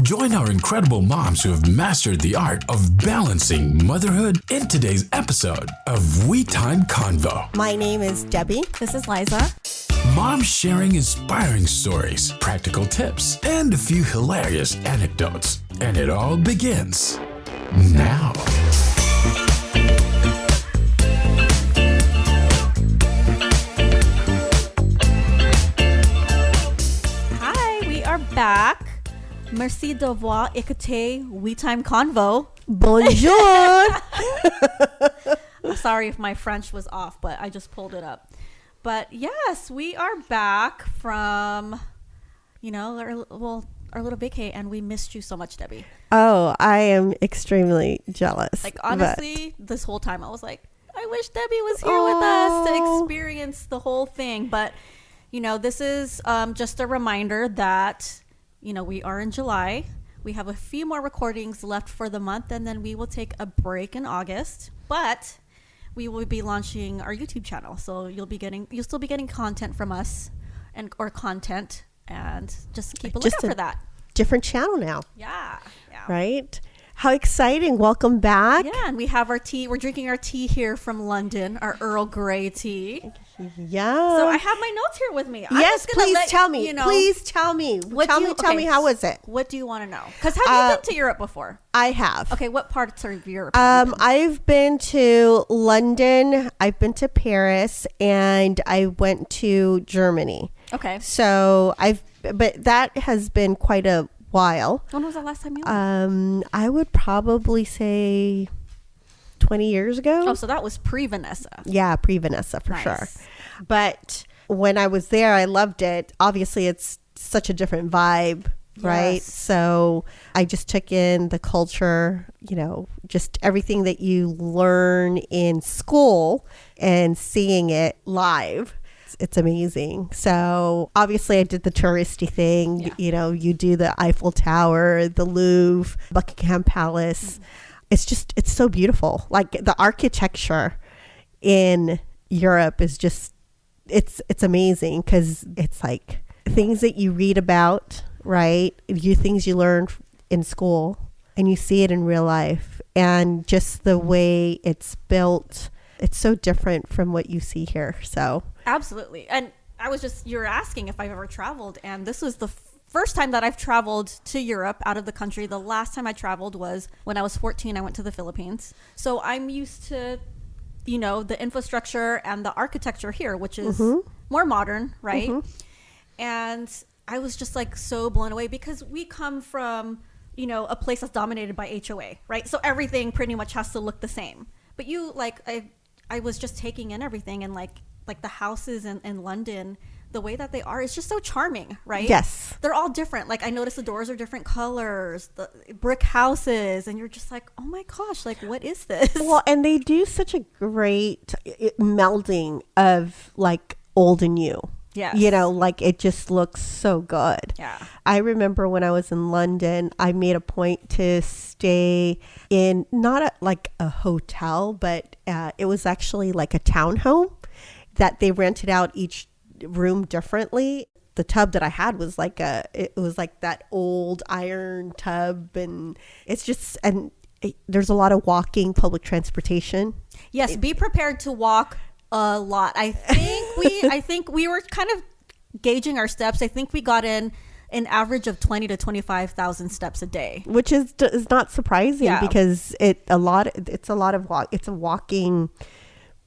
Join our incredible moms who have mastered the art of balancing motherhood in today's episode of We Time Convo. My name is Debbie. This is Liza. Moms sharing inspiring stories, practical tips, and a few hilarious anecdotes. And it all begins now. Hi, we are back. Merci d'avoir écouté We Time Convo. Bonjour. I'm sorry if my French was off, but I just pulled it up. But yes, we are back from, our little vacay, and we missed you so much, Debbie. Oh, I am extremely jealous. Like, honestly, this whole time I was like, I wish Debbie was here with us to experience the whole thing. But, this is just a reminder that, we are in July. We have a few more recordings left for the month, and then we will take a break in August. But we will be launching our YouTube channel, so you'll still be getting content from us, or content, and just keep a lookout for that. Different channel now. Yeah. Right? How exciting. Welcome back. Yeah, and we have our tea. We're drinking our tea here from London, our Earl Grey tea. Yeah. So I have my notes here with me. Yes, please tell me. Please tell me. Tell me, how was it? What do you want to know? Because have you been to Europe before? I have. Okay, what parts of Europe? I've been to London, I've been to Paris, and I went to Germany. Okay. So but that has been quite a while. When was the last time you went? I would probably say 20 years ago. Oh, so that was pre-Vanessa. Yeah, pre-Vanessa for Nice. sure. But when I was there, I loved it. Obviously, it's such a different vibe, right? Yes. So I just took in the culture, just everything that you learn in school and seeing it live. It's amazing. So obviously I did the touristy thing. Yeah. You do the Eiffel Tower, the Louvre, Buckingham Palace. Mm-hmm. It's so beautiful. Like the architecture in Europe is just, it's amazing because it's like things that you read about, right? Things you learn in school and you see it in real life, and just the way it's built. It's so different from what you see here. So absolutely. And you were asking if I've ever traveled, and this was the first time that I've traveled to Europe out of the country. The last time I traveled was when I was 14. I went to the Philippines. So I'm used to, the infrastructure and the architecture here, which is more modern, right? Mm-hmm. And I was just like so blown away because we come from, a place that's dominated by HOA, right? So everything pretty much has to look the same. But I was just taking in everything, and like the houses in London, the way that they are is just so charming, right? Yes. They're all different. Like I noticed the doors are different colors, the brick houses, and you're just like, oh my gosh, like what is this? Well, and they do such a great melding of like old and new. Yes. Like it just looks so good. Yeah. I remember when I was in London, I made a point to stay in not a hotel, but it was actually like a townhome that they rented out each room differently. The tub that I had was it was like that old iron tub, and it's just, there's a lot of walking, public transportation. Yes, be prepared to walk a lot. I think we were kind of gauging our steps. I think we got in an average of 20 to 25,000 steps a day, which is not surprising because it's a walking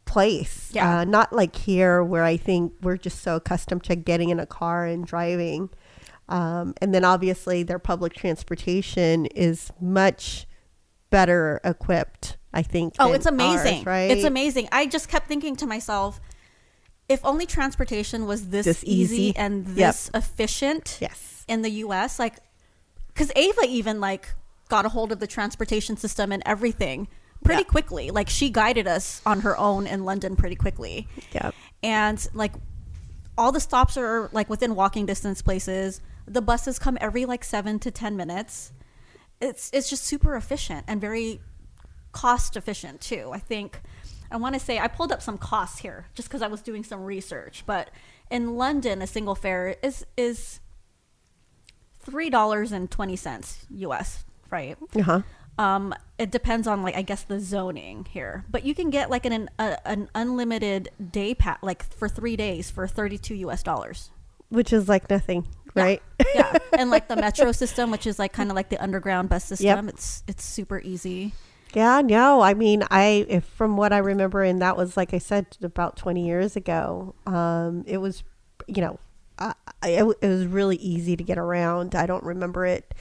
place. Not like here where I think we're just so accustomed to getting in a car and driving. And then obviously their public transportation is much better equipped, I think. Oh, it's amazing. Ours, right? It's amazing. I just kept thinking to myself, if only transportation was this easy and this efficient in the US, like, because Ava even got a hold of the transportation system and everything pretty quickly. Like she guided us on her own in London pretty quickly. Yeah. And all the stops are within walking distance places. The buses come every 7 to 10 minutes. It's just super efficient and very cost efficient too. I want to say I pulled up some costs here just because I was doing some research, but in London a single fare is $3.20 US, right? It depends on like I guess the zoning here, but you can get like an unlimited day pass like for 3 days for $32 US, which is like nothing, right? Yeah. And like the metro system, which is like kind of like the underground bus system, it's super easy. Yeah, no, I mean, from what I remember, and that was, like I said, about 20 years ago, it was, it was really easy to get around. I don't remember it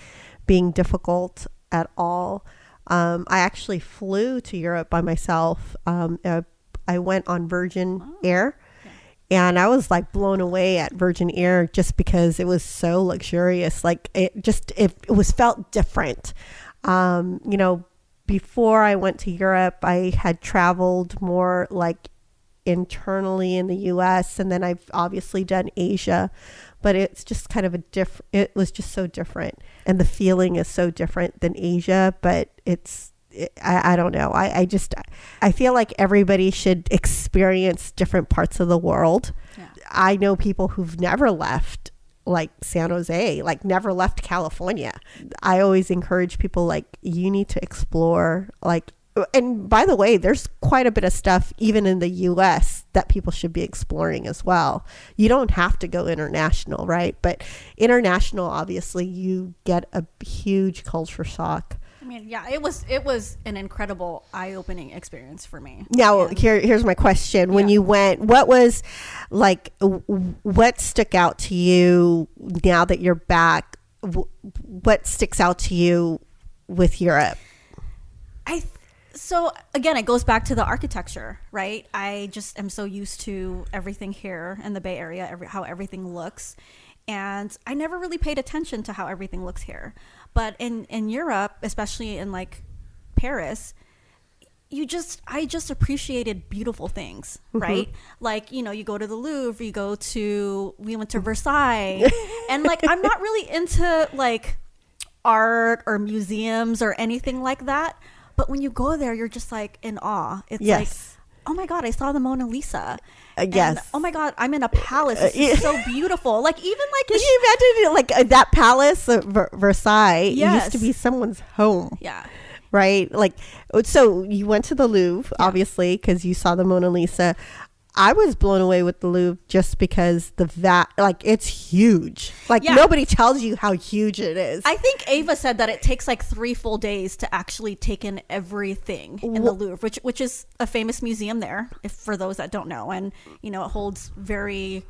being difficult at all. I actually flew to Europe by myself. I went on Virgin Air. And I was like blown away at Virgin Air just because it was so luxurious. Like it was felt different. Before I went to Europe, I had traveled more like internally in the US, and then I've obviously done Asia, but it's just kind of it was just so different. And the feeling is so different than Asia, but I don't know. I feel like everybody should experience different parts of the world. Yeah. I know people who've never left like San Jose, like never left California. I always encourage people like you need to explore and by the way, there's quite a bit of stuff even in the US that people should be exploring as well. You don't have to go international, right? But international, obviously, you get a huge culture shock. I mean, yeah, it was an incredible eye-opening experience for me. Now, here's my question. When you went, what was what stuck out to you now that you're back? What sticks out to you with Europe? So again, it goes back to the architecture, right? I just am so used to everything here in the Bay Area, how everything looks. And I never really paid attention to how everything looks here. But in Europe, especially in like Paris, I just appreciated beautiful things, right? Like, you go to the Louvre, we went to Versailles. And like, I'm not really into like art or museums or anything like that. But when you go there, you're just like in awe. It's like, oh my God, I saw the Mona Lisa. Yes. And, oh my God, I'm in a palace. It's so beautiful. Like even like, can you imagine like that palace of Versailles used to be someone's home. Yeah. Right. Like, so you went to the Louvre, obviously, because you saw the Mona Lisa. I was blown away with the Louvre just because it's huge. Like nobody tells you how huge it is. I think Ava said that it takes like 3 full days to actually take in everything in the Louvre, which is a famous museum there, for those that don't know. And, it holds very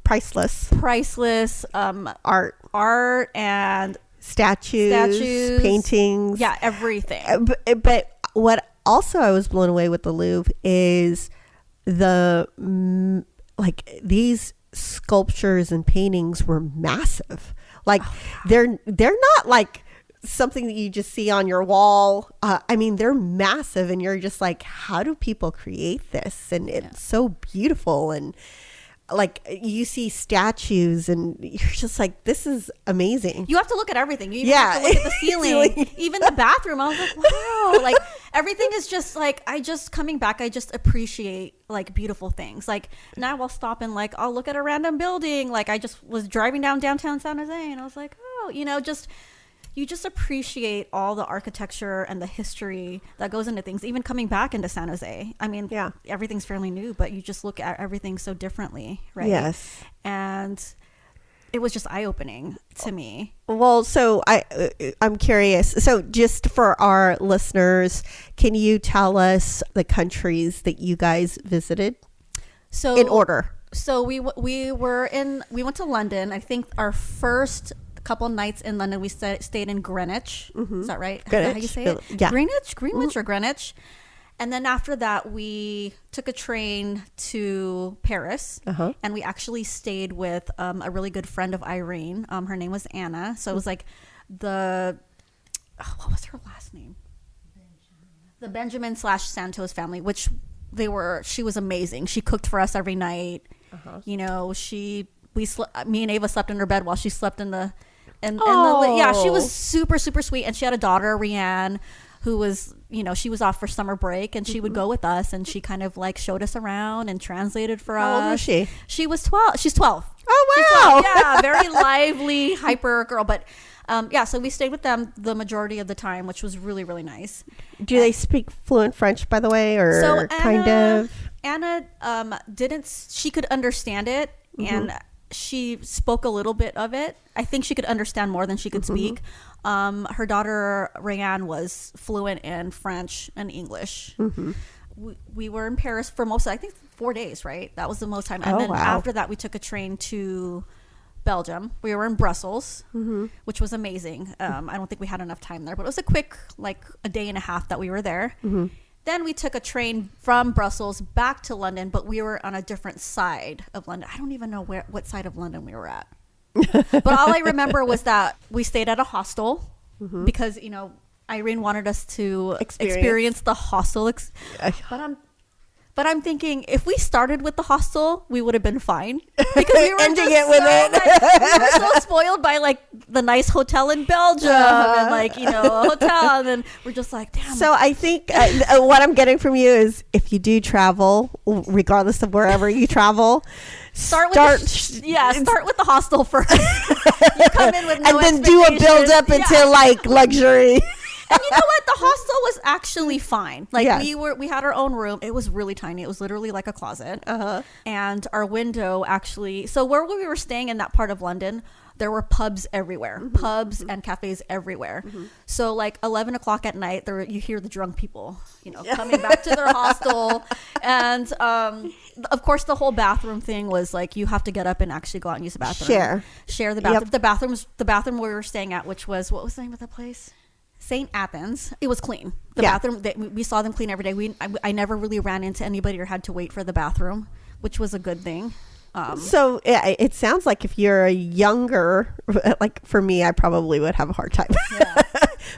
priceless art and statues, paintings. Yeah, everything. But what also I was blown away with the Louvre is these sculptures and paintings were massive. Like they're not like something that you just see on your wall. I mean, they're massive, and you're just like, how do people create this? And it's so beautiful. And like you see statues and you're just like, this is amazing. You have to look at everything. You even have to look at the ceiling, even the bathroom. I was like, wow, like everything is just like, coming back, I just appreciate like beautiful things. Like now I'll stop and like, I'll look at a random building. Like I just was driving downtown San Jose and I was like, oh, you just appreciate all the architecture and the history that goes into things, even coming back into San Jose. I mean, everything's fairly new, but you just look at everything so differently, right? Yes. And it was just eye-opening to me. Well, so I'm curious. So just for our listeners, can you tell us the countries that you guys visited? So in order. So we went to London. I think our first couple nights in London, we stayed in Greenwich. Is that right? Greenwich. Is that how you say it? Yeah. Greenwich or Greenwich. And then after that, we took a train to Paris, and we actually stayed with a really good friend of Irene. Her name was Anna. So it was like what was her last name? The Benjamin / Santos family, which she was amazing. She cooked for us every night. Me and Ava slept in her bed while she slept she was super, super sweet. And she had a daughter, Rianne, who was, she was off for summer break, and she would go with us, and she kind of like showed us around and translated for us. How old was she? She was 12. She's 12. Oh, She's wow. 12. Yeah, very lively, hyper girl. But so we stayed with them the majority of the time, which was really, really nice. Do they speak fluent French, by the way, or So kind of? Anna she could understand it, and she spoke a little bit of it. I think she could understand more than she could speak. Her daughter Rayanne was fluent in French and English. We were in Paris for I think 4 days, right? That was the most time. And then after that, we took a train to Belgium. We were in Brussels, which was amazing. I don't think we had enough time there, but it was a quick, like a day and a half that we were there. Then we took a train from Brussels back to London, but we were on a different side of London. I don't even know what side of London we were at. But all I remember was that we stayed at a hostel because, Irene wanted us to experience the hostel. But I'm thinking, if we started with the hostel, we would have been fine, because we were ending it with it. We were so spoiled by like the nice hotel in Belgium and like a hotel, and then we're just like, damn. So I think what I'm getting from you is, if you do travel, regardless of wherever you travel, start with the hostel first. You come in with no and then do a build up into like luxury. And you know what? The hostel was actually fine. Like we had our own room. It was really tiny. It was literally like a closet. And our window actually. So where we were staying in that part of London, there were pubs everywhere, pubs and cafes everywhere. So like 11 o'clock at night, you hear the drunk people, coming back to their hostel. And of course, the whole bathroom thing was like, you have to get up and actually go out and use the bathroom. Share the bathroom. The bathroom we were staying at, which was, what was the name of the place? St. Athens. It was clean. The bathroom, we saw them clean every day. I never really ran into anybody or had to wait for the bathroom, which was a good thing. So it sounds like if you're younger, like for me, I probably would have a hard time.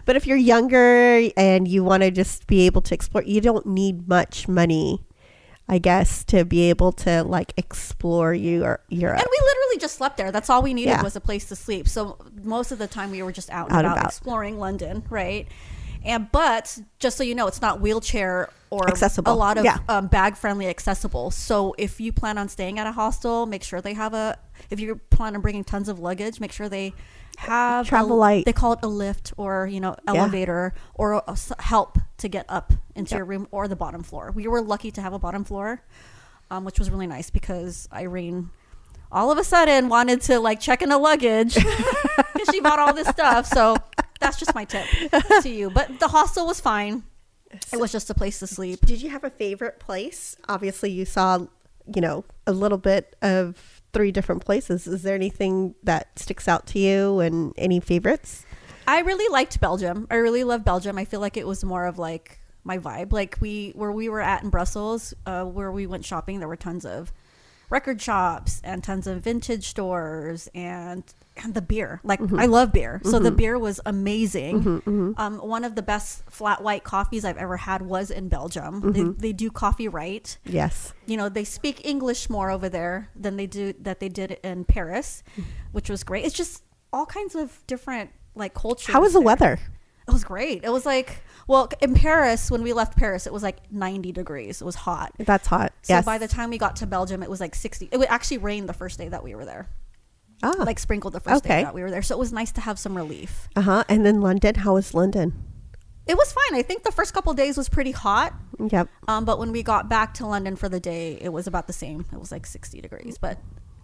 But if you're younger and you want to just be able to explore, you don't need much money, I guess, to be able to like explore Europe. And we literally just slept there. That's all we needed was a place to sleep. So most of the time we were just out and about exploring London, right? But just so you know, it's not wheelchair or accessible. A lot of bag friendly accessible. So if you plan on staying at a hostel, make sure they have if you plan on bringing tons of luggage, make sure they have travel light. They call it a lift or elevator or help to get up into your room or the bottom floor. We were lucky to have a bottom floor, which was really nice, because Irene all of a sudden wanted to like check in the luggage because she bought all this stuff. So that's just my tip to you. But the hostel was fine. It was just a place to sleep. Did you have a favorite place? Obviously you saw, a little bit of 3 different places. Is there anything that sticks out to you, and any favorites? I really liked Belgium. I really love Belgium. I feel like it was more of like my vibe. Like where we were at in Brussels, where we went shopping, there were tons of record shops and tons of vintage stores and the beer. Like I love beer. So the beer was amazing. One of the best flat white coffees I've ever had was in Belgium. They do coffee right. Yes. They speak English more over there than they did in Paris, which was great. It's just all kinds of different like cultures. How was the weather? It was great. It was like, well, in Paris, when we left Paris, it was like 90 degrees. It was hot. That's hot. So by the time we got to Belgium, it was like 60. It would actually rain the first day that we were there. Like sprinkled the first day that we were there. So it was nice to have some relief. And then London, how was London? It was fine. I think the first couple of days was pretty hot. Yep. But when we got back to London for the day, it was about the same. It was like 60 degrees. But,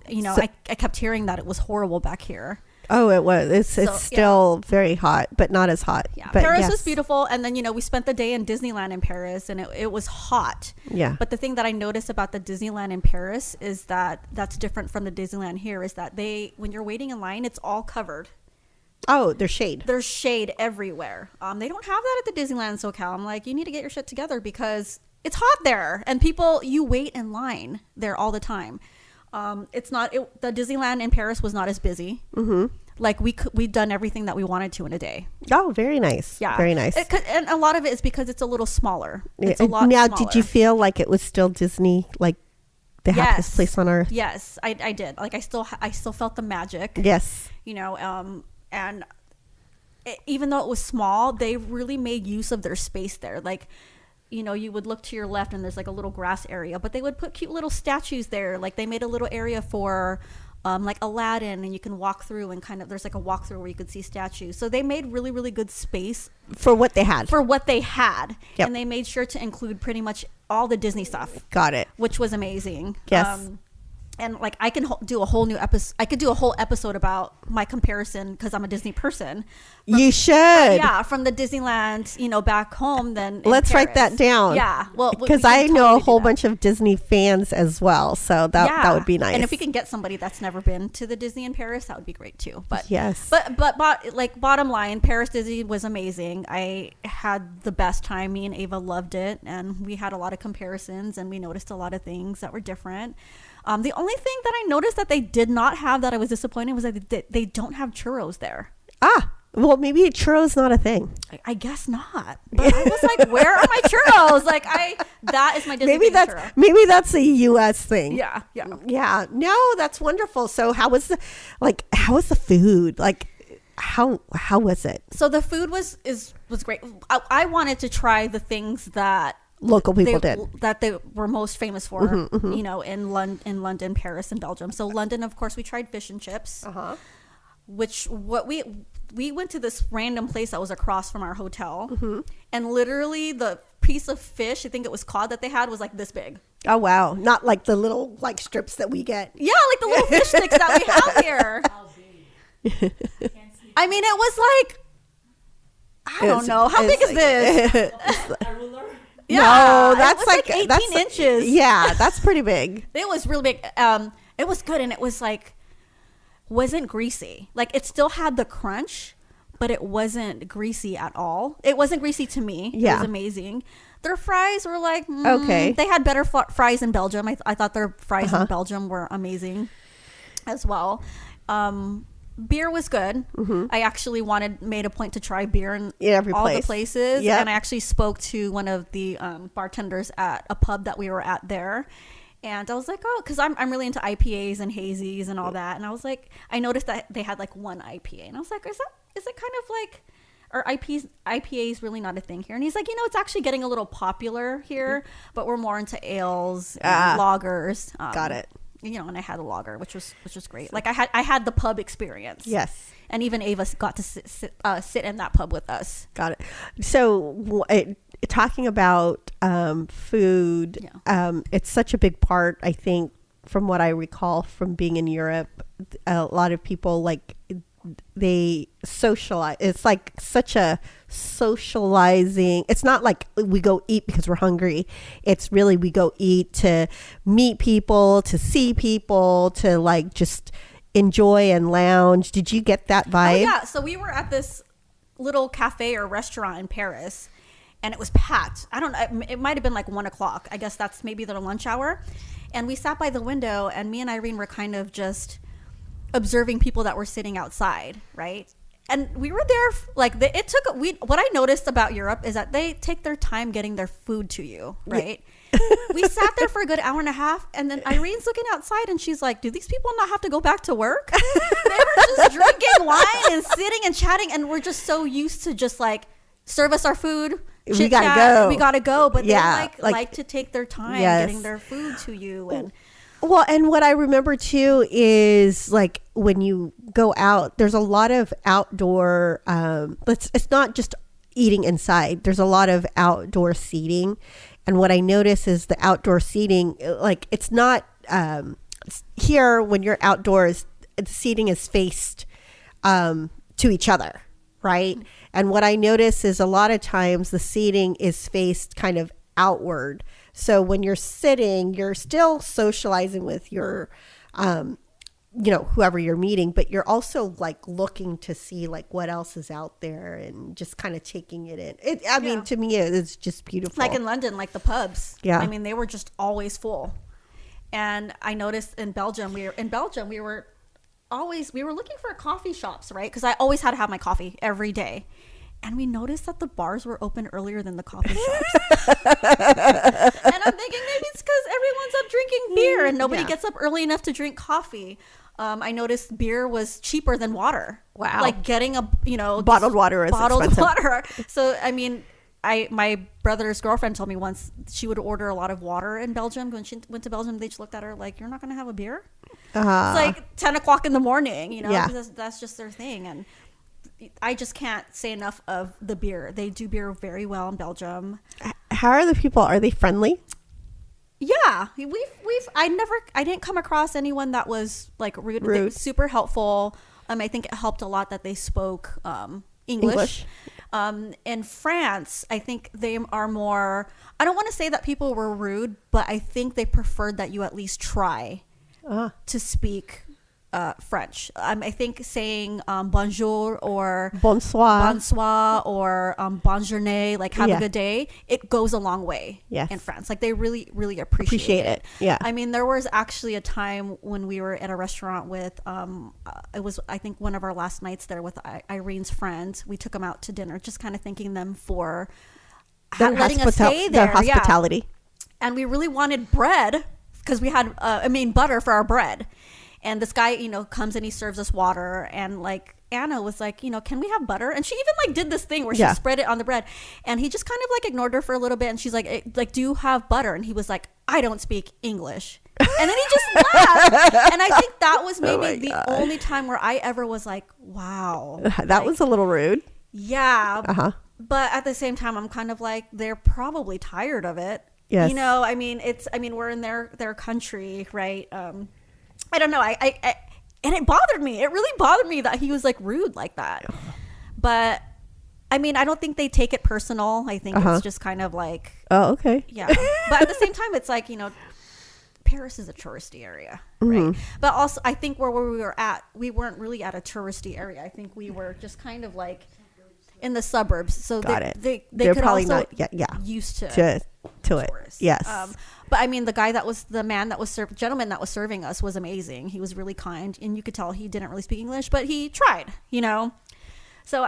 I kept hearing that it was horrible back here. Oh, it was. It's still very hot, but not as hot. Yeah, but Paris was beautiful. And then, we spent the day in Disneyland in Paris, and it was hot. Yeah. But the thing that I noticed about the Disneyland in Paris is that's different from the Disneyland here, is that when you're waiting in line, it's all covered. Oh, there's shade. There's shade everywhere. They don't have that at the Disneyland in SoCal. I'm like, you need to get your shit together, because it's hot there. And you wait in line there all the time. The Disneyland in Paris was not as busy. Like we'd done everything that we wanted to in a day. Oh, very nice. Yeah, very nice. And a lot of it is because it's a little smaller. It's a lot now, smaller. did you feel like it was still Disney, like the happiest place on earth? Yes, I did. Like I still felt the magic. Yes. And even though it was small, they really made use of their space there. Like, you know, you would look to your left and there's like a little grass area, but they would put cute little statues there. Like they made a little area for like Aladdin, and you can walk through and kind of, there's like a walkthrough where you could see statues. So they made really, really good space for what they had. Yep. And they made sure to include pretty much all the Disney stuff. Got it. Which was amazing. Yes. And like I can do a whole new episode. I could do a whole episode about my comparison because I'm a Disney person. You should. Yeah, from the Disneyland, you know, back home. Then let's write that down. Yeah, well, because I know a whole bunch of Disney fans as well, so that would be nice. And if we can get somebody that's never been to the Disney in Paris, that would be great too. But yes, but like bottom line, Paris Disney was amazing. I had the best time. Me and Ava loved it, and we had a lot of comparisons, and we noticed a lot of things that were different. The only thing that I noticed that they did not have that I was disappointed was that they don't have churros there. Well, maybe churros not a thing. I guess not. But I was like, where are my churros? Like that is my Disney churro. Maybe that's a U.S. thing. Yeah. No, that's wonderful. So how was the food? Like how was it? So the food was great. I wanted to try the things that local people did that they were most famous for, you know, in London, Paris, and Belgium. So London, of course, we tried fish and chips, which we went to this random place that was across from our hotel, and literally the piece of fish, I think it was cod that they had, was like this big. Oh wow! Not like the little like strips that we get. Yeah, like the little fish sticks that we have here. I mean, it was like, I don't know, how big is this? A ruler? Yeah, no, that's like 18 inches. Yeah, that's pretty big. It was really big. It was good, and it was like, wasn't greasy. Like it still had the crunch, but it wasn't greasy at all. It wasn't greasy to me. Yeah. It was amazing. Their fries were like, okay. They had better fries in Belgium. I thought their fries in Belgium were amazing as well. Beer was good. I actually made a point to try beer in all the places. Yep. And I actually spoke to one of the bartenders at a pub that we were at there. And I was like, oh, because I'm really into IPAs and hazies and all that. And I was like, I noticed that they had like one IPA. And I was like, is it kind of like, are IPAs really not a thing here? And he's like, you know, it's actually getting a little popular here, but we're more into ales and lagers. Got it. You know, and I had a lager, which was great. Like I had the pub experience. Yes. And even Ava got to sit in that pub with us. Got it. So talking about food, it's such a big part, I think, from what I recall from being in Europe. A lot of people, like, they socialize. It's like such a socializing. It's not like we go eat because we're hungry. It's really we go eat to meet people, to see people, to like just enjoy and lounge. Did you get that vibe? Oh, yeah. So we were at this little cafe or restaurant in Paris, and it was packed. I don't know. It might have been like 1:00. I guess that's maybe their lunch hour. And we sat by the window, and me and Irene were kind of just observing people that were sitting outside, right? And we were there like what I noticed about Europe is that they take their time getting their food to you, right? Yeah. We sat there for a good hour and a half, and then Irene's looking outside and she's like, do these people not have to go back to work? They were just drinking wine and sitting and chatting, and we're just so used to just like, serve us our food, we gotta go, but they like to take their time getting their food to you. And well, and what I remember too is like when you go out, there's a lot of outdoor, it's not just eating inside. There's a lot of outdoor seating. And what I notice is the outdoor seating, like it's not, here when you're outdoors, the seating is faced to each other, right? And what I notice is a lot of times the seating is faced kind of outward. So when you're sitting, you're still socializing with your, whoever you're meeting, but you're also like looking to see like what else is out there and just kind of taking it in. I mean, to me, it's just beautiful. Like in London, like the pubs. Yeah. I mean, they were just always full. And I noticed in Belgium, we were looking for coffee shops, right? Because I always had to have my coffee every day. And we noticed that the bars were open earlier than the coffee shops. And I'm thinking maybe it's because everyone's up drinking beer and nobody gets up early enough to drink coffee. I noticed beer was cheaper than water. Wow. Like getting a, Bottled water is bottled expensive. water. So, I mean, my brother's girlfriend told me once she would order a lot of water in Belgium. When she went to Belgium, they just looked at her like, "You're not going to have a beer?" It's like 10 o'clock in the morning, Yeah. because that's just their thing. And I just can't say enough of the beer. They do beer very well in Belgium. How are the people? Are they friendly? Yeah, I didn't come across anyone that was like rude. They were super helpful. I think it helped a lot that they spoke English. In France, I think they are more, I don't want to say that people were rude, but I think they preferred that you at least try to speak French. I think saying bonjour or bonsoir or bonjourne, like have a good day, it goes a long way in France. Like they really, really appreciate it. Yeah. I mean, there was actually a time when we were at a restaurant with, it was, I think, one of our last nights there with Irene's friends. We took them out to dinner, just kind of thanking them for letting us stay there. Their hospitality. Yeah. And we really wanted bread because we had, butter for our bread. And this guy, comes and he serves us water. And like Anna was like, can we have butter? And she even like did this thing where she spread it on the bread. And he just kind of like ignored her for a little bit. And she's like, do you have butter? And he was like, I don't speak English. And then he just laughed. And I think that was maybe the only time where I ever was like, wow. That was a little rude. Yeah. But at the same time, I'm kind of like, they're probably tired of it. Yes. We're in their country, right? I don't know. And it bothered me. It really bothered me that he was like rude like that. But I don't think they take it personal. I think it's just kind of like, oh, okay. Yeah. But at the same time, it's like, Paris is a touristy area, right? But also I think where we were at, we weren't really at a touristy area. I think we were just kind of like in the suburbs. So they could probably also not used to it. Yes. But the gentleman that was serving us was amazing. He was really kind, and you could tell he didn't really speak English, but he tried, So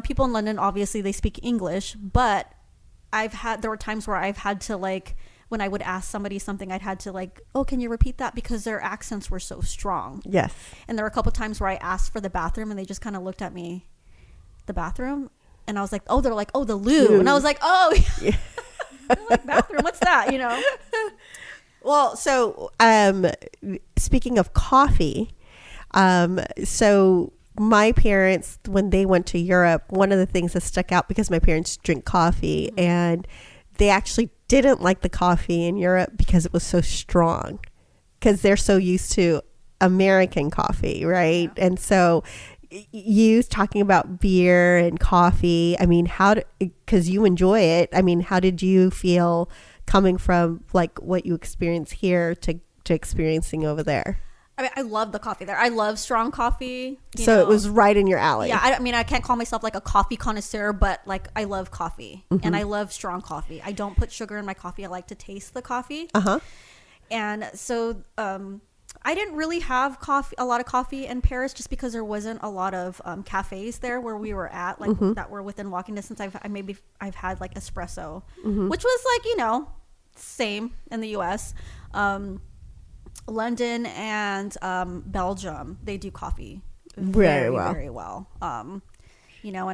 people in London, obviously they speak English, but there were times where I've had to like, when I would ask somebody something, I'd had to like, oh, can you repeat that? Because their accents were so strong. Yes. And there were a couple times where I asked for the bathroom and they just kind of looked at me, the bathroom. And I was like, oh, they're like, oh, the loo. And I was like, oh, yeah. Like, bathroom, what's that? Well, so speaking of coffee, so my parents, when they went to Europe, one of the things that stuck out, because my parents drink coffee, and they actually didn't like the coffee in Europe because it was so strong, because they're so used to American coffee, right? Yeah. And so you talking about beer and coffee, because you enjoy it, how did you feel coming from like what you experience here to experiencing over there? I love the coffee there. I love strong coffee. So it was right in your alley. Yeah, I can't call myself like a coffee connoisseur, but like I love coffee and I love strong coffee. I don't put sugar in my coffee. I like to taste the coffee. And so I didn't really have a lot of coffee in Paris, just because there wasn't a lot of cafes there where we were at, like that were within walking distance. I've had like espresso, which was like, same in the US. London and Belgium, they do coffee very well. And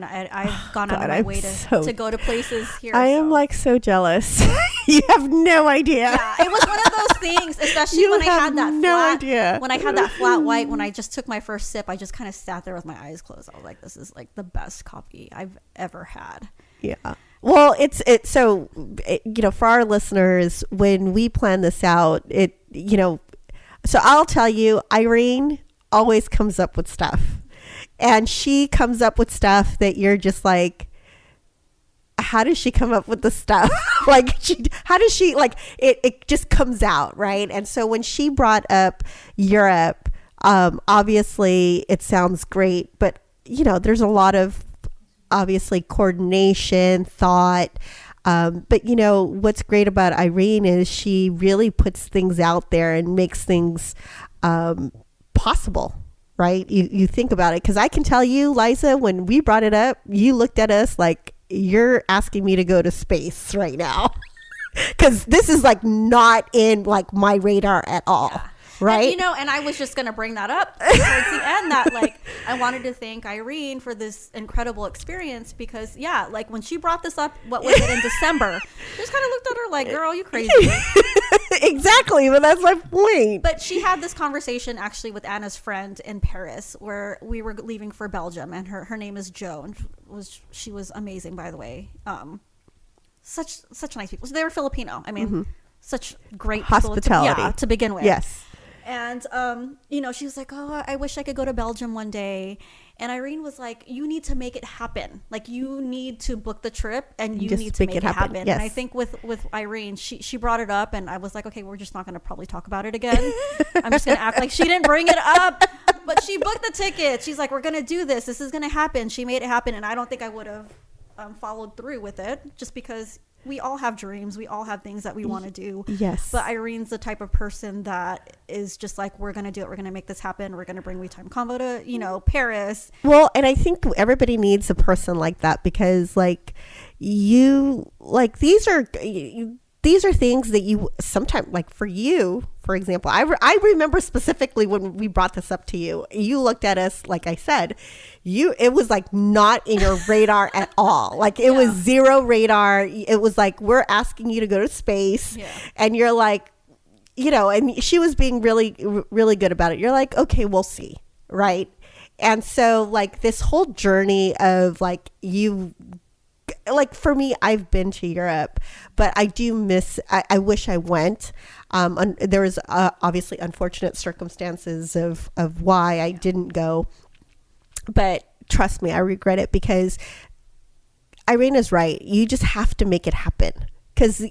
I've gone out of my way to go to places here. I am like so jealous. You have no idea. Yeah, it was one of those things, especially when I had that flat white. When I just took my first sip, I just kind of sat there with my eyes closed. I was like, this is like the best coffee I've ever had. Yeah. Well, so for our listeners, when we plan this out, so I'll tell you, Irene always comes up with stuff. And she comes up with stuff that you're just like, how does she come up with the stuff? How does she, like, it just comes out, right? And so when she brought up Europe, obviously it sounds great, but, there's a lot of, obviously, coordination, thought. But, what's great about Irene is she really puts things out there and makes things possible. Right? You think about it, because I can tell you, Liza, when we brought it up, you looked at us like you're asking me to go to space right now, because this is like not in like my radar at all. right? And, and I was just going to bring that up towards the end, that like I wanted to thank Irene for this incredible experience, because like when she brought this up, what was it, in December, I just kind of looked at her like, girl, you crazy. Exactly, but that's my point. But she had this conversation actually with Anna's friend in Paris, where we were leaving for Belgium, and her name is Jo, and she was amazing, by the way. Such nice people. So they were Filipino. I mean, such great hospitality to begin with. Yes. And she was like, oh, I wish I could go to Belgium one day. And Irene was like, you need to make it happen. Like, you need to book the trip, and you need to make it happen. Yes. And I think with Irene, she brought it up, and I was like, okay, we're just not going to probably talk about it again. I'm just going to act like she didn't bring it up. But she booked the ticket. She's like, we're going to do this. This is going to happen. She made it happen. And I don't think I would have followed through with it, just because we all have dreams. We all have things that we want to do. Yes. But Irene's the type of person that is just like, we're going to do it. We're going to make this happen. We're going to bring We Time Convo to, Paris. Well, and I think everybody needs a person like that, because like these are things that you sometimes, like for you, for example, I remember specifically when we brought this up to you, you looked at us, like I said, it was like not in your radar at all. Like it was zero radar. It was like, we're asking you to go to space, and you're like, and she was being really, really good about it. You're like, okay, we'll see. Right. And so like this whole journey of like like for me, I've been to Europe, but I do miss, I wish I went. There was obviously unfortunate circumstances of why I didn't go, but trust me, I regret it, because Irene is right. You just have to make it happen, because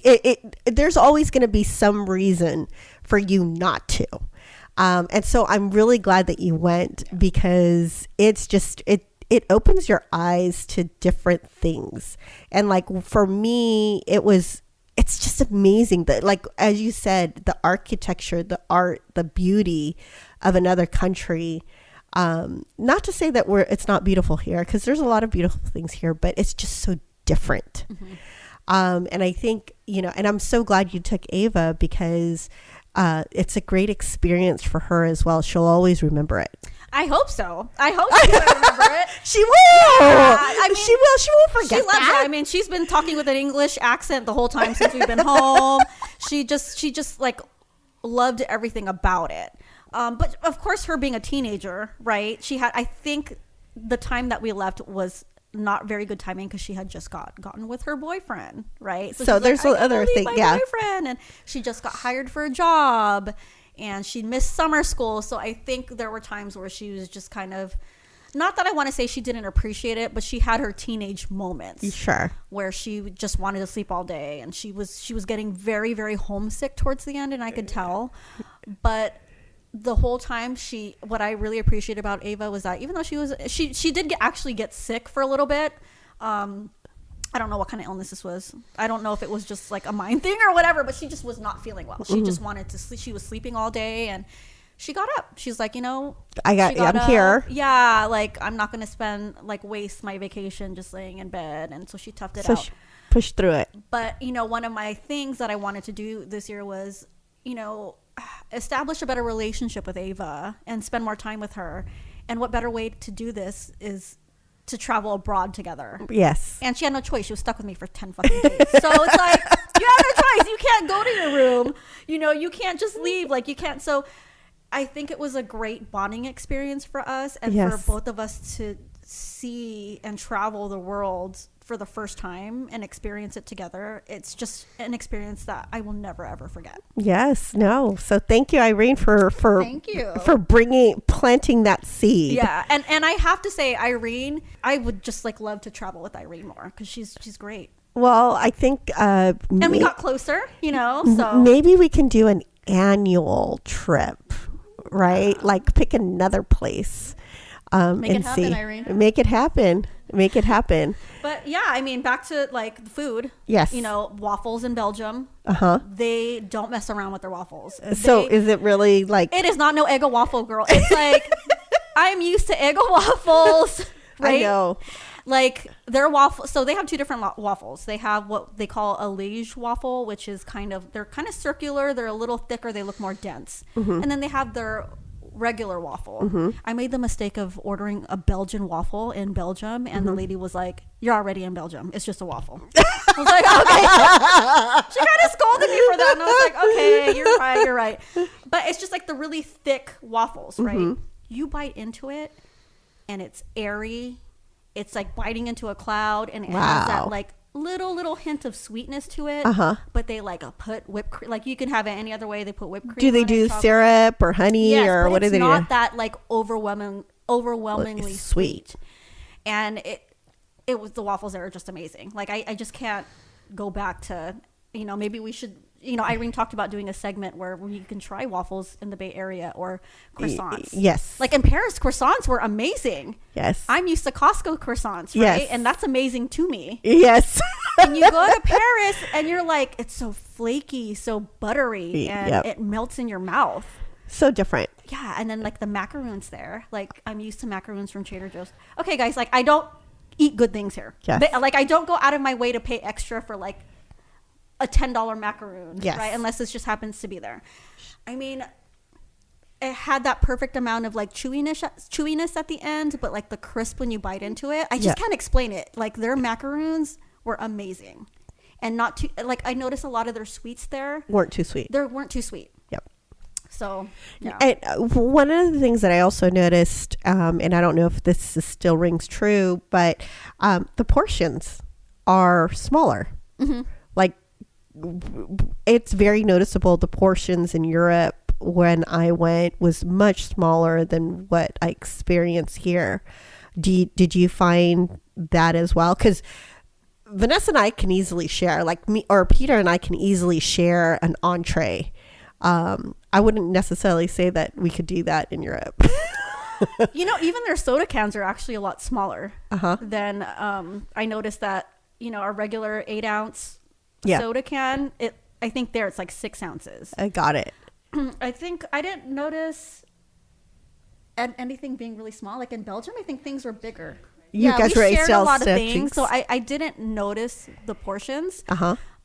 there's always going to be some reason for you not to. And so I'm really glad that you went, because it's just, it opens your eyes to different things. And like for me, it's just amazing that, like, as you said, the architecture, the art, the beauty of another country. Not to say that it's not beautiful here, because there's a lot of beautiful things here, but it's just so different. And I think, and I'm so glad you took Ava, because it's a great experience for her as well. She'll always remember it. I hope so. I hope she will remember it. She will. Yeah, I mean, she will. She won't forget she loves that. it. I mean, she's been talking with an English accent the whole time since we've been home. She just like loved everything about it. But of course, her being a teenager, right? I think the time that we left was not very good timing, because she had just gotten with her boyfriend, right? So there's like, other thing, boyfriend, and she just got hired for a job, and she missed summer school. So I think there were times where she was just kind of, not that I want to say she didn't appreciate it, but she had her teenage moments. Sure. Where she just wanted to sleep all day, and she was getting very, very homesick towards the end, and I could tell. But the whole time, what I really appreciate about Ava was that even though she did actually get sick for a little bit. I don't know what kind of illness this was. I don't know if it was just like a mind thing or whatever, but she just was not feeling well. She just wanted to sleep. She was sleeping all day, and she got up. She's like, I'm here. Yeah, like I'm not going to waste my vacation just laying in bed. And so she toughed it out. She pushed through it. But, one of my things that I wanted to do this year was, establish a better relationship with Ava and spend more time with her. And what better way to do this is to travel abroad together. Yes. And she had no choice. She was stuck with me for 10 fucking days. So it's like, you have no choice. You can't go to your room. You can't just leave. Like, you can't. So I think it was a great bonding experience for us, and for both of us to see and travel the world for the first time and experience it together. It's just an experience that I will never ever forget. Yes, no. So thank you, Irene, for planting that seed. Yeah, and I have to say, Irene, I would just love to travel with Irene more, because she's great. Well, I think and we got closer, so maybe we can do an annual trip, right? Like pick another place. Make it happen, Irene. Make it happen. Make it happen. But yeah, I mean, back to the food. Yes. Waffles in Belgium. They don't mess around with their waffles. So is it really It is not no Eggo waffle, girl. It's like, I'm used to Eggo waffles. Right? I know. Like their waffle, so they have two different waffles. They have what they call a liege waffle, which is they're kind of circular. They're a little thicker. They look more dense. And then they have their regular waffle. I made the mistake of ordering a Belgian waffle in Belgium, and the lady was like, "You're already in Belgium. It's just a waffle." I was like, "Okay." She kind of scolded me for that, and I was like, "Okay, you're right." But it's just like the really thick waffles, right? You bite into it, and it's airy. It's like biting into a cloud, and it has that like little hint of sweetness to it. But they like put whipped cream. Like you can have it any other way. They put whipped cream. Do they do syrup or honey or what do they do? It's not that like overwhelmingly sweet. And it was, the waffles there are just amazing. Like I just can't go back to, maybe we should, Irene talked about doing a segment where you can try waffles in the Bay Area or croissants. Yes. Like in Paris, croissants were amazing. Yes. I'm used to Costco croissants, right? Yes. And that's amazing to me. Yes. And you go to Paris and you're like, it's so flaky, so buttery, and it melts in your mouth. So different. Yeah. And then like the macaroons there, like I'm used to macaroons from Trader Joe's. Okay, guys, like I don't eat good things here. Yes. But, like I don't go out of my way to pay extra for like a $10 macaroon, right? Unless it just happens to be there. I mean, it had that perfect amount of like chewiness at the end, but like the crisp when you bite into it. I just can't explain it. Like their macaroons were amazing, and not too, like I noticed a lot of their sweets there weren't too sweet. They weren't too sweet. Yep. So yeah. And one of the things that I also noticed, and I don't know if this still rings true, but the portions are smaller. Like it's very noticeable. The portions in Europe when I went was much smaller than what I experienced here. Did you find that as well? Because Vanessa and I can easily share, like me or Peter and I can easily share an entree. I wouldn't necessarily say that we could do that in Europe. Even their soda cans are actually a lot smaller than I noticed that, our regular 8-ounce soda can, I think there it's like 6 ounces. I got it. I think I didn't notice anything being really small. Like in Belgium, I think things were bigger. You guys we were shared a lot of things, so I didn't notice the portions.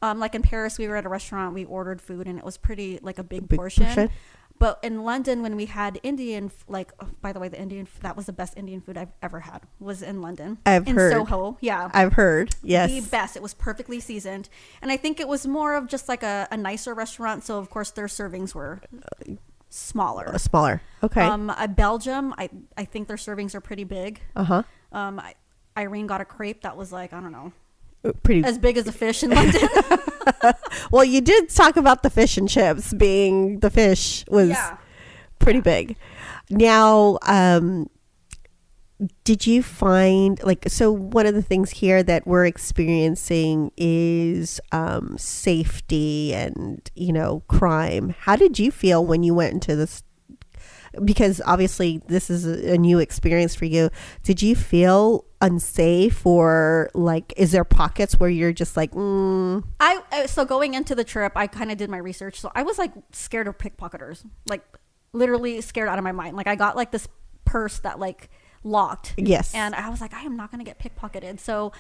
Like in Paris, we were at a restaurant, we ordered food, and it was pretty like a big portion. But in London, when we had Indian, by the way, that was the best Indian food I've ever had, was in London. I've heard. In Soho, yeah. I've heard, yes. The best. It was perfectly seasoned. And I think it was more of just like a nicer restaurant. So, of course, their servings were smaller. Smaller, okay. Belgium, I think their servings are pretty big. Irene got a crepe that was like, I don't know, pretty as big as a fish in London. Well, you did talk about the fish and chips being, the fish was pretty big. Now, did you find, so one of the things here that we're experiencing is safety and, crime. How did you feel when you went into this? Because obviously this is a new experience for you. Did you feel unsafe, or is there pockets where you're just like, So going into the trip, I kind of did my research. So I was scared of pickpocketers, literally scared out of my mind. I got this purse that locked. Yes. And I was like, I am not going to get pickpocketed. So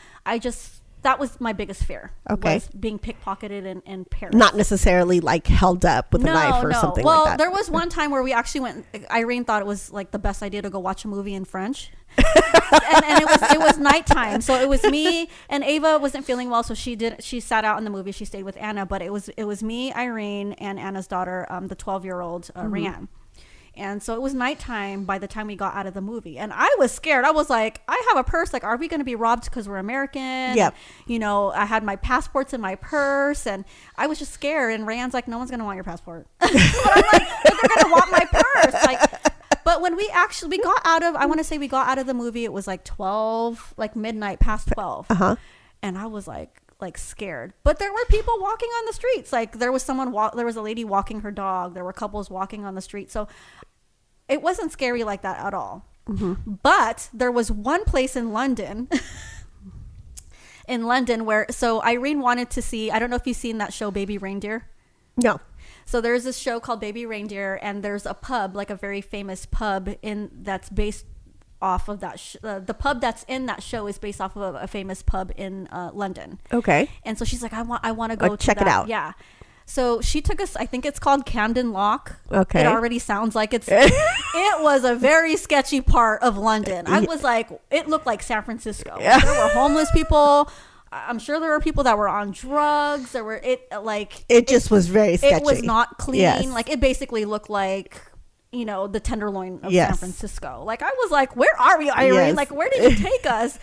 that was my biggest fear. Okay. Was being pickpocketed in Paris. Not necessarily held up with a knife or something like that. Well, there was one time where we actually went, Irene thought it was the best idea to go watch a movie in French. and it was nighttime. So it was me, and Ava wasn't feeling well. So she sat out in the movie. She stayed with Anna, but it was me, Irene, and Anna's daughter, the 12-year-old, Rianne. And so it was nighttime by the time we got out of the movie. And I was scared. I was like, I have a purse. Are we going to be robbed because we're American? Yep. And, I had my passports in my purse. And I was just scared. And Rand's like, no one's going to want your passport. But I'm like, but they're going to want my purse. But when we got out of, I want to say we got out of the movie, it was 12, midnight, past 12. And I was scared. But there were people walking on the streets. There was there was a lady walking her dog. There were couples walking on the street. So it wasn't scary like that at all. But there was one place in London where, so Irene wanted to see, I don't know if you've seen that show Baby Reindeer. No. So there's this show called Baby Reindeer, and there's a pub, a very famous pub that's based off of that. The pub that's in that show is based off of a famous pub in London. Okay. And so she's like, I want to go check to that. it out. Yeah. So she took us, I think it's called Camden Lock. Okay. It already sounds like it was a very sketchy part of London. I was like, it looked like San Francisco. Yeah. There were homeless people. I'm sure there were people that were on drugs. It just was very sketchy. It was not clean. Yes. Like it basically looked like, the Tenderloin of Yes. San Francisco. Like I was like, where are we, Irene? Yes. Like where did you take us?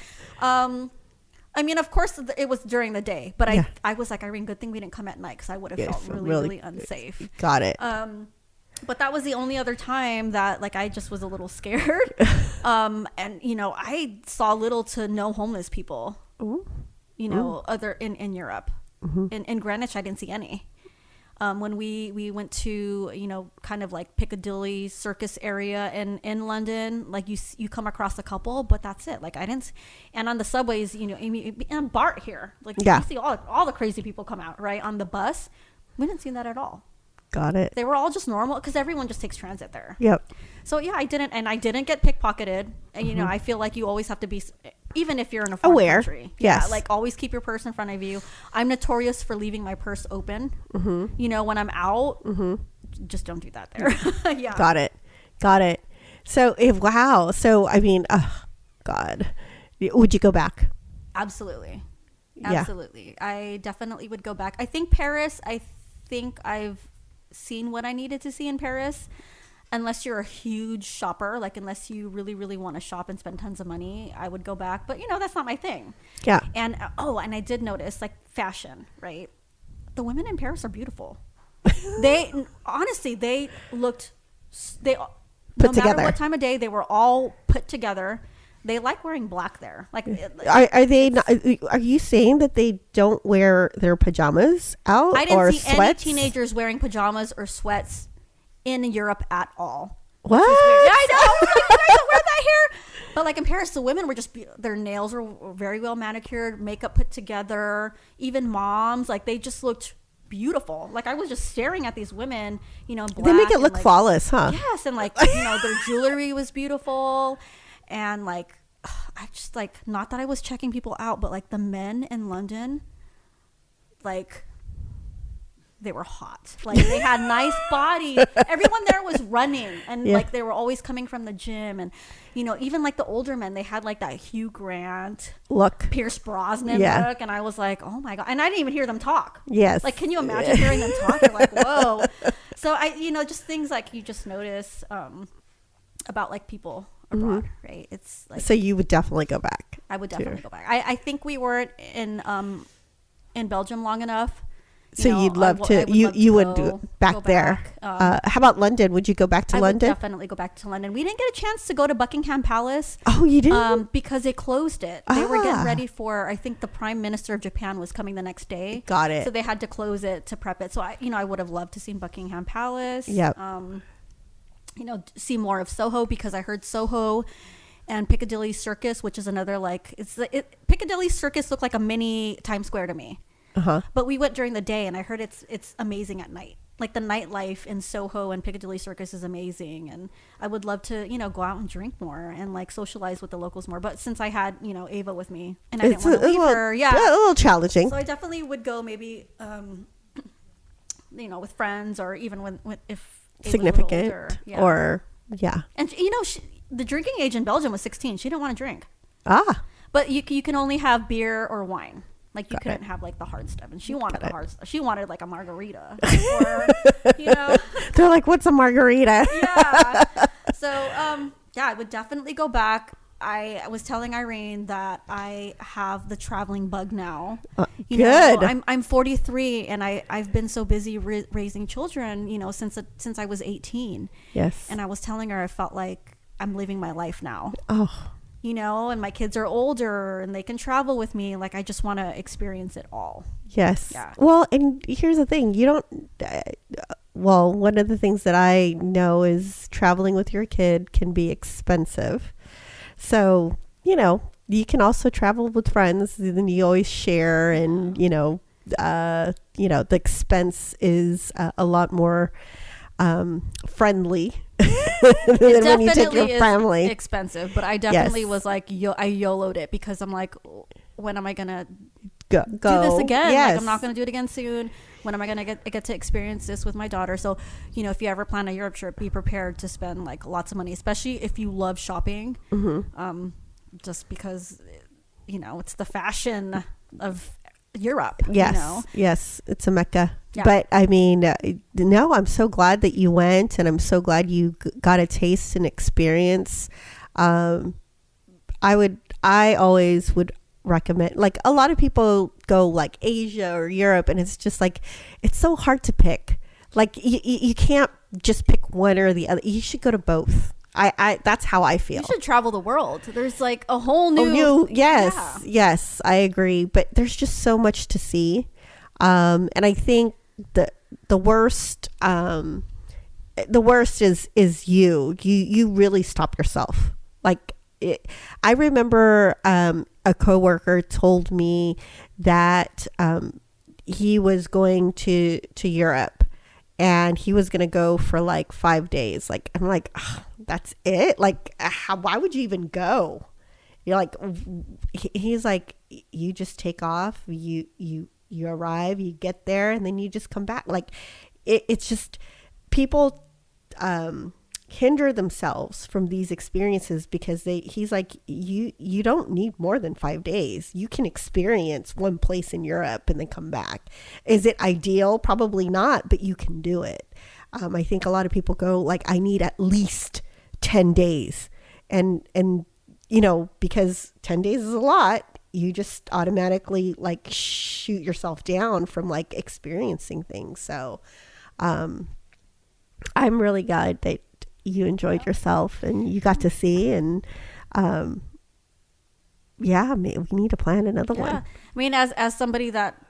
I mean, of course, it was during the day, but I was like, Irene, good thing we didn't come at night because I would have felt really unsafe. Got it. But that was the only other time that like I just was a little scared. And I saw little to no homeless people. Ooh. Other in Europe. In Greenwich, I didn't see any. When we went to kind of like Piccadilly Circus area in London, like you come across a couple, but that's it. Like I didn't. And on the subways, and BART here, like you see all the crazy people come out right on the bus. We didn't see that at all. Got it. They were all just normal because everyone just takes transit there. Yep. So I didn't get pickpocketed. And I feel like you always have to be, even if you're in a foreign aware. country. Yes. Yeah, like always keep your purse in front of you. I'm notorious for leaving my purse open. When I'm out, just don't do that there. Yeah. Got it. So wow. So I mean, God, would you go back? Absolutely. Yeah. Absolutely. I definitely would go back. I think Paris, I've seen what I needed to see in Paris. Unless you're a huge shopper, like unless you really, really want to shop and spend tons of money, I would go back. But that's not my thing. Yeah. And and I did notice like fashion, right? The women in Paris are beautiful. They looked no together. matter what time of day, they were all put together. They like wearing black there. Like, are they? Not, are you saying that they don't wear their pajamas out? I didn't or see sweats? any teenagers wearing pajamas or sweats in Europe at all. What? Yeah, I know. I was like, you guys don't wear that here. But like in Paris, the women were just their nails were very well manicured, makeup put together. Even moms, like they just looked beautiful. Like I was just staring at these women, black. They make it look like, flawless, huh? Yes, and like their jewelry was beautiful, and like I just like, not that I was checking people out, but like the men in London, like they were hot. Like they had nice bodies. Everyone there was running, and like they were always coming from the gym, and even like the older men, they had like that Hugh Grant look, Pierce Brosnan look, and I was like, oh my god. And I didn't even hear them talk. Yes. Like, can you imagine hearing them talk? You're like, whoa. So I just things like you just notice about like people abroad, right? It's like, so you would definitely go back. I would definitely go back. I think we weren't in Belgium long enough. So you'd love to, you would go back there. How about London? Would you go back to London? I would definitely go back to London. We didn't get a chance to go to Buckingham Palace. Oh, you didn't? Because they closed it. They were getting ready for, I think the Prime Minister of Japan was coming the next day. Got it. So they had to close it to prep it. So I would have loved to see Buckingham Palace. Yep. See more of Soho, because I heard Soho and Piccadilly Circus, which is another like, Piccadilly Circus looked like a mini Times Square to me. But we went during the day, and I heard it's amazing at night. Like the nightlife in Soho and Piccadilly Circus is amazing, and I would love to go out and drink more and like socialize with the locals more. But since I had Ava with me, and I didn't want to leave her, a little challenging. So I definitely would go maybe with friends, or even when if Ava significant was older. And the drinking age in Belgium was 16. She didn't want to drink. But you can only have beer or wine. Like you couldn't have like the hard stuff, and she wanted the hard stuff. She wanted like a margarita, or They're like, "What's a margarita?" Yeah. So I would definitely go back. I was telling Irene that I have the traveling bug now. Good. I'm 43, and I've been so busy raising children, since I was 18. Yes. And I was telling her I felt like I'm living my life now. Oh. And my kids are older and they can travel with me. Like, I just want to experience it all. Yes. Yeah. Well, and here's the thing. You don't, one of the things that I know is traveling with your kid can be expensive. So, you can also travel with friends, then you always share, and, the expense is a lot more friendly It than when you take definitely your is family. expensive, but I definitely Yes. was like, I YOLO'd it because I'm like, when am I gonna Go. do this again? Yes. Like, I'm not gonna do it again soon. When am I gonna get to experience this with my daughter? So, if you ever plan a Europe trip, be prepared to spend like lots of money, especially if you love shopping. Just because, it's the fashion of Europe. Yes, yes, it's a mecca. Yeah. But I mean, no, I'm so glad that you went, and I'm so glad you got a taste and experience. I always would recommend, like, a lot of people go like Asia or Europe, and it's just like, it's so hard to pick. Like, you can't just pick one or the other. You should go to both. I that's how I feel. You should travel the world. There's like a whole new, yes, I agree. But there's just so much to see, and I think the worst is you really stop yourself. Like, I remember a coworker told me that he was going to Europe, and he was going to go for like 5 days. Like, I'm like, oh, that's it? Like, why would you even go? You're like, he's like, you just take off, you arrive, you get there, and then you just come back. Like, it's just, people hinder themselves from these experiences because he's like, you don't need more than 5 days. You can experience one place in Europe and then come back. Is it ideal? Probably not, but you can do it. I think a lot of people go like, I need at least 10 days. And because 10 days is a lot, you just automatically like shoot yourself down from like experiencing things. So I'm really glad that you enjoyed yourself and you got to see, and we need to plan another one. I mean, as somebody that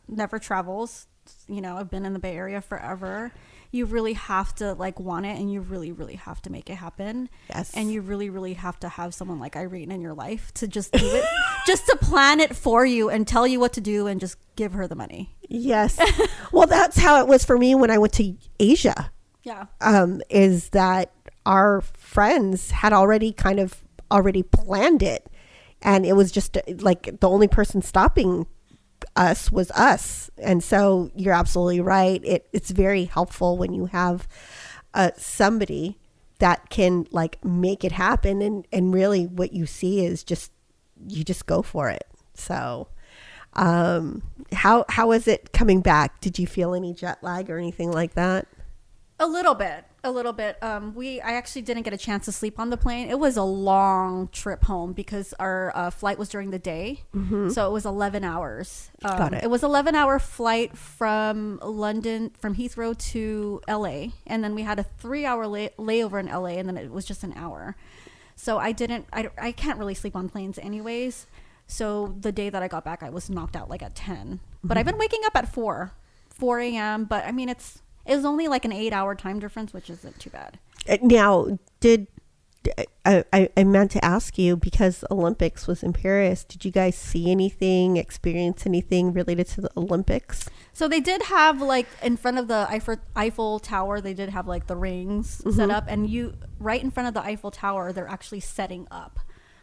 never travels, I've been in the Bay Area forever. You really have to like want it, and you really, really have to make it happen. Yes. And you really, really have to have someone like Irene in your life to just do it, just to plan it for you and tell you what to do and just give her the money. Yes. Well, that's how it was for me when I went to Asia. Yeah. Is that our friends had already planned it, and it was just like the only person stopping us was us. And so you're absolutely right. It's very helpful when you have somebody that can like make it happen, and really what you see is you just go for it. So how is it coming back? Did you feel any jet lag or anything like that? A little bit. I actually didn't get a chance to sleep on the plane. It was a long trip home because our flight was during the day. Mm-hmm. So it was 11 hours. Got it. It was 11-hour flight from Heathrow to LA. And then we had a 3-hour layover in LA, and then it was just an hour. So I can't really sleep on planes anyways. So the day that I got back, I was knocked out like at 10. But I've been waking up at 4 a.m. But I mean, it was only like an 8-hour time difference, which isn't too bad. Now, I meant to ask you, because Olympics was in Paris, did you guys see anything, experience anything related to the Olympics? So they did have like in front of the Eiffel Tower, they did have like the rings set up, and right in front of the Eiffel Tower, they're actually setting up.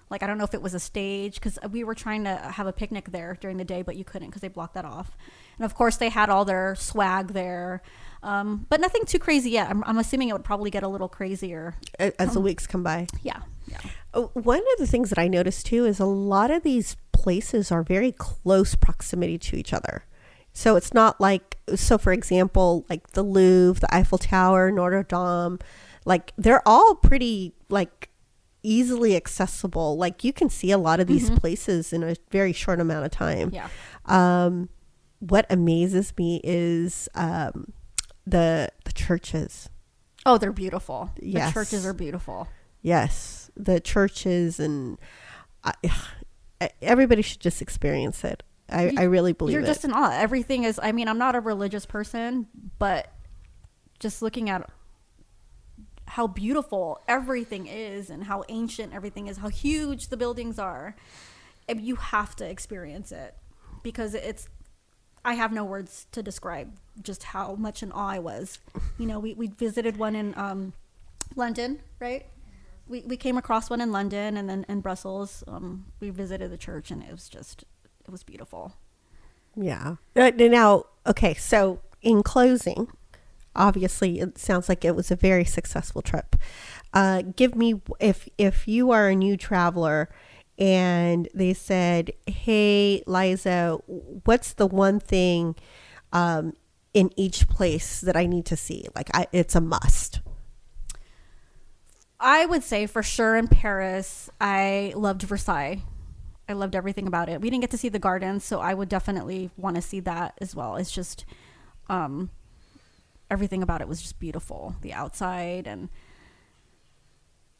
Like, I don't know if it was a stage, because we were trying to have a picnic there during the day, but you couldn't because they blocked that off. And of course, they had all their swag there, but nothing too crazy yet. I'm assuming it would probably get a little crazier as the weeks come by. Yeah. One of the things that I noticed too is a lot of these places are very close proximity to each other. So it's not like, for example, like the Louvre, the Eiffel Tower, Notre Dame, like they're all pretty like easily accessible. Like you can see a lot of these places in a very short amount of time. Yeah. What amazes me is the churches. Oh, they're beautiful. Yes. The churches are beautiful. Yes, the churches, and everybody should just experience it. I really believe you're it. just in awe. Everything is, I mean, I'm not a religious person, but just looking at how beautiful everything is and how ancient everything is, how huge the buildings are, you have to experience it, because I have no words to describe just how much in awe I was. You know, we visited one in London, right? We came across one in London, and then in Brussels, we visited the church, and it was beautiful. Yeah. Now, okay, so in closing, obviously it sounds like it was a very successful trip. Give me, if you are a new traveler and they said, hey, Liza, what's the one thing in each place that I need to see? Like, it's a must. I would say for sure in Paris, I loved Versailles. I loved everything about it. We didn't get to see the gardens, so I would definitely want to see that as well. It's just everything about it was just beautiful. The outside, and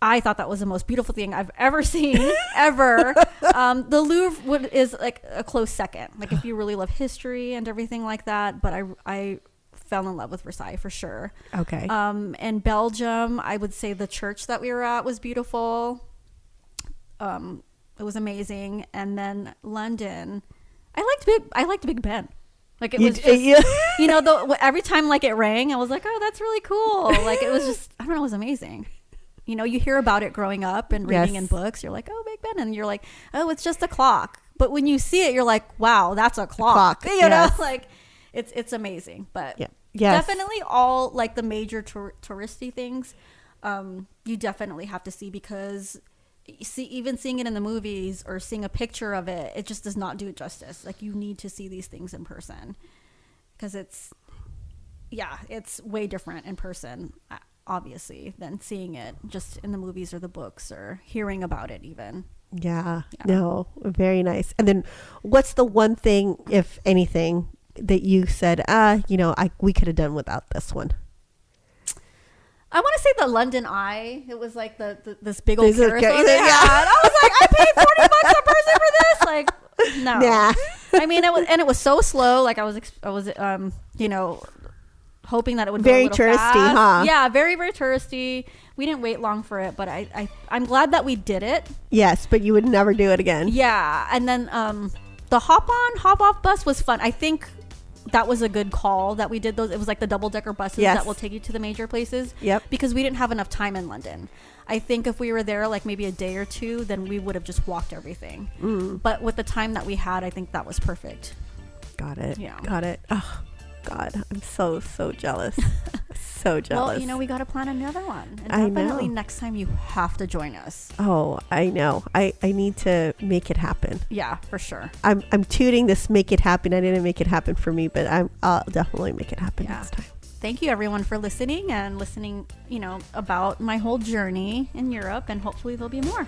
I thought that was the most beautiful thing I've ever seen, ever. The Louvre is like a close second. Like if you really love history and everything like that, but I fell in love with Versailles for sure. Okay. In Belgium, I would say the church that we were at was beautiful. It was amazing. And then London, I liked Big Ben. Like it was just, you know, every time like it rang, I was like, oh, that's really cool. Like it was just, I don't know, it was amazing. You know, you hear about it growing up and reading in books. You're like, oh, Big Ben. And you're like, oh, it's just a clock. But when you see it, you're like, wow, that's a clock. You know, like it's amazing. But definitely all like the major touristy things, you definitely have to see, because even seeing it in the movies or seeing a picture of it, it just does not do it justice. Like you need to see these things in person, because it's way different in person, obviously, than seeing it just in the movies or the books or hearing about it even. Yeah. No, very nice. And then what's the one thing, if anything, that you said, you know, we could have done without this one? I want to say the London Eye. It was like this big old carousel they had. I was like, I paid $40 a person for this. Like, no. Yeah. I mean, it was so slow. Like I was you know, hoping that it would go very a little touristy, fast. huh? Yeah, very, very touristy. We didn't wait long for it, but I'm glad that we did it. Yes, but you would never do it again. Yeah, and then the hop on, hop off bus was fun. I think that was a good call that we did those. It was like the double-decker buses that will take you to the major places. Yep. Because we didn't have enough time in London. I think if we were there like maybe a day or two, then we would have just walked everything. But with the time that we had, I think that was perfect. Got it. Yeah. Got it. Oh, God. I'm so jealous. So jealous. Well, you know, we got to plan another one. And I definitely know. next time you have to join us. Oh, I know. I need to make it happen. Yeah, for sure. I'm tooting this make it happen. I didn't make it happen for me, but I'll definitely make it happen next time. Thank you everyone for listening, you know, about my whole journey in Europe, and hopefully there'll be more.